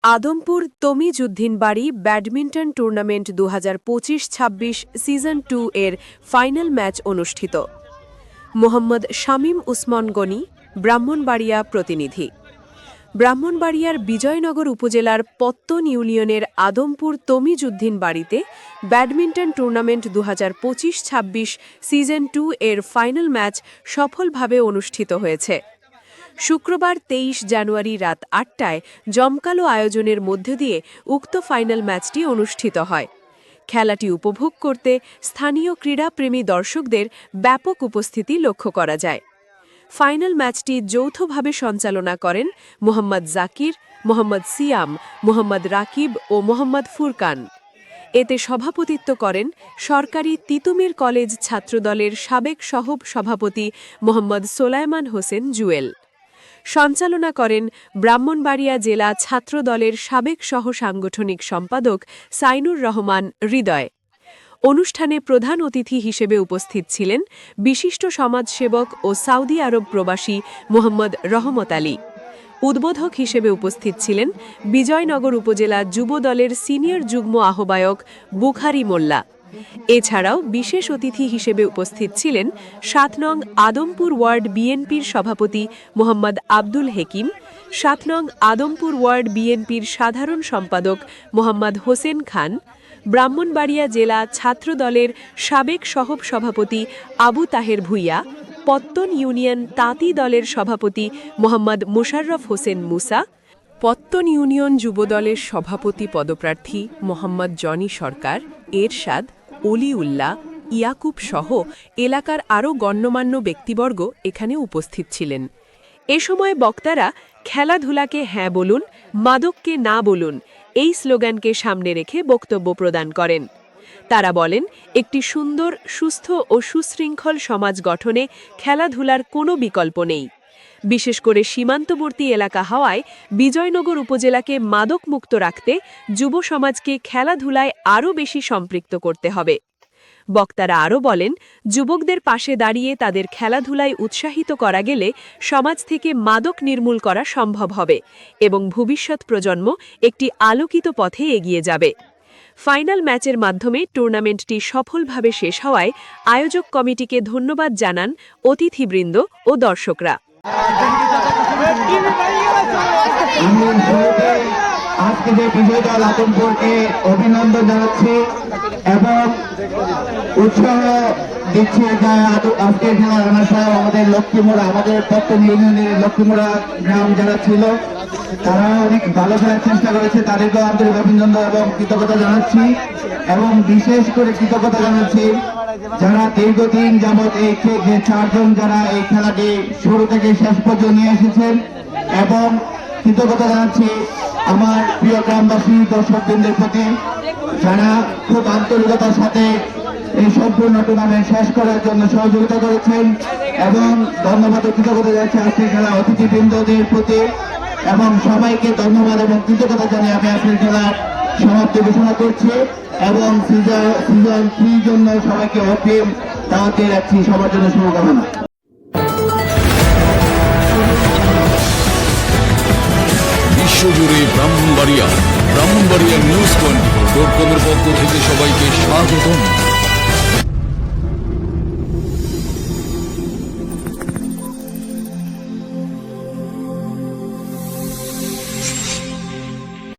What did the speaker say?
আদমপুর তমিজউদ্দিন বাড়ি badminton tournament 2025-26 season 2 এর final match অনুষ্ঠিত। মোহাম্মদ শামীম উসমান গনি, ব্রাহ্মণবাড়িয়া প্রতিনিধি। ব্রাহ্মণবাড়িয়ার বিজয়নগর উপজেলার পত্তন ইউনিয়নের আদমপুর তমিজউদ্দিন বাড়িতে ব্যাডমিন্টন টুর্নামেন্ট 2025-26 সিজন 2 এর ফাইনাল ম্যাচ সফলভাবে অনুষ্ঠিত হয়েছে। শুক্রবার 23 জানুয়ারি রাত 8টায় জমকালো আয়োজনের মধ্য দিয়ে উক্ত ফাইনাল ম্যাচটি অনুষ্ঠিত হয়। খেলাটি উপভোগ করতে স্থানীয় ক্রীড়াপ্রেমী দর্শকদের ব্যাপক উপস্থিতি লক্ষ্য করা যায়। ফাইনাল ম্যাচটি যৌথভাবে সঞ্চালনা করেন মোহাম্মদ জাকির, মোহাম্মদ সিয়াম, মোহাম্মদ রাকিব ও মোহাম্মদ ফুরকান। এতে সভাপতিত্ব করেন সরকারি তিতুমির কলেজ ছাত্রদলের সাবেক সভাপতি মোহাম্মদ সোলায়মান হোসেন জুয়েল। সঞ্চালনা করেন ব্রাহ্মণবাড়িয়া জেলা ছাত্রদলের সাবেক সাংগঠনিক সম্পাদক সাইনুর রহমান হৃদয়। অনুষ্ঠানে প্রধান অতিথি হিসেবে উপস্থিত ছিলেন বিশিষ্ট সমাজসেবক ও সৌদি আরব প্রবাসী মোহাম্মদ রহমত আলী। উদ্বোধক হিসেবে উপস্থিত ছিলেন বিজয়নগর উপজেলা যুব দলের সিনিয়র যুগ্ম আহ্বায়ক বুখারী মোল্লা। এছাড়াও বিশেষ অতিথি হিসেবে উপস্থিত ছিলেন ৭ নং আদমপুর ওয়ার্ড বিএনপির সভাপতি মোহাম্মদ আব্দুল হেকিম, ৭ নং আদমপুর ওয়ার্ড বিএনপির সাধারণ সম্পাদক মোহাম্মদ হোসেন খান, ব্রাহ্মণবাড়িয়া জেলা ছাত্রদলের সাবেক সভাপতি আবু তাহের ভূঁইয়া, পত্তন ইউনিয়ন তাঁতি দলের সভাপতি মোহাম্মদ মোশাররফ হোসেন মুসা, পত্তন ইউনিয়ন যুবদলের সভাপতি পদপ্রার্থী মোহাম্মদ জনি সরকার, এরশাদ, অলিউল্লাহ, ইয়াকুব সহ এলাকার আরও গণ্যমান্য ব্যক্তিবর্গ এখানে উপস্থিত ছিলেন। এ সময় বক্তারা খেলাধুলাকে হ্যাঁ বলুন, মাদককে না বলুন এই স্লোগানকে সামনে রেখে বক্তব্য প্রদান করেন। তারা বলেন, একটি সুন্দর, সুস্থ ও সুশৃঙ্খল সমাজ গঠনে খেলাধুলার কোনো বিকল্প নেই। বিশেষ করে সীমান্তবর্তী এলাকা হওয়ায় বিজয়নগর উপজেলাকে মাদকমুক্ত রাখতে যুব সমাজকে খেলাধুলায় আরও বেশি সম্পৃক্ত করতে হবে। বক্তারা আরও বলেন, যুবকদের পাশে দাঁড়িয়ে তাদের খেলাধুলায় উৎসাহিত করা গেলে সমাজ থেকে মাদক নির্মূল করা সম্ভব হবে এবং ভবিষ্যৎ প্রজন্ম একটি আলোকিত পথে এগিয়ে যাবে। ফাইনাল ম্যাচের মাধ্যমে টুর্নামেন্টটি সফলভাবে শেষ হওয়ায় আয়োজক কমিটিকে ধন্যবাদ জানান অতিথিবৃন্দ ও দর্শকরা। আজকে যে বিজয় দল আদমপুরকে অভিনন্দন জানাচ্ছি এবং উৎসাহ দিচ্ছে যে আজকের খেলার রানাসাহ আমাদের লক্ষ্মীমোড়া, আমাদের পত্তন ইউনিয়নের লক্ষ্মীমোড়া গ্রাম যারা ছিল তারা অনেক ভালো খেলার চেষ্টা করেছে, তাদেরকেও আন্তরিক অভিনন্দন এবং কৃতজ্ঞতা জানাচ্ছি। এবং বিশেষ করে কৃতজ্ঞতা জানাচ্ছি যারা দীর্ঘদিন যাবৎ এই যে 4 জন যারা এই খেলাটি শুরু থেকে শেষ পর্যন্ত নিয়ে এসেছেন, এবং কৃতজ্ঞতা জানাচ্ছি আমার প্রিয় গ্রামবাসী দর্শকবৃন্দের প্রতি যারা খুব আন্তরিকতার সাথে এই সম্পূর্ণ টুর্নামেন্ট শেষ করার জন্য সহযোগিতা করেছেন, এবং ধন্যবাদ ও কৃতজ্ঞতা জানাচ্ছি আজকের খেলা অতিথিবৃন্দদের প্রতি, এবং সবাইকে ধন্যবাদ এবং কৃতজ্ঞতা জানিয়ে আমি আজকের খেলার সমাপ্তি ঘোষণা করছি এবং সিজন 3 জন্য সবাইকে অগ্রিম দাওয়াত দিয়ে রাখছি। সবার জন্য শুভকামনা। বিশ্বজুড়ে ব্রাহ্মণবাড়িয়া নিউজ.com পক্ষ থেকে সবাইকে স্বাগতম।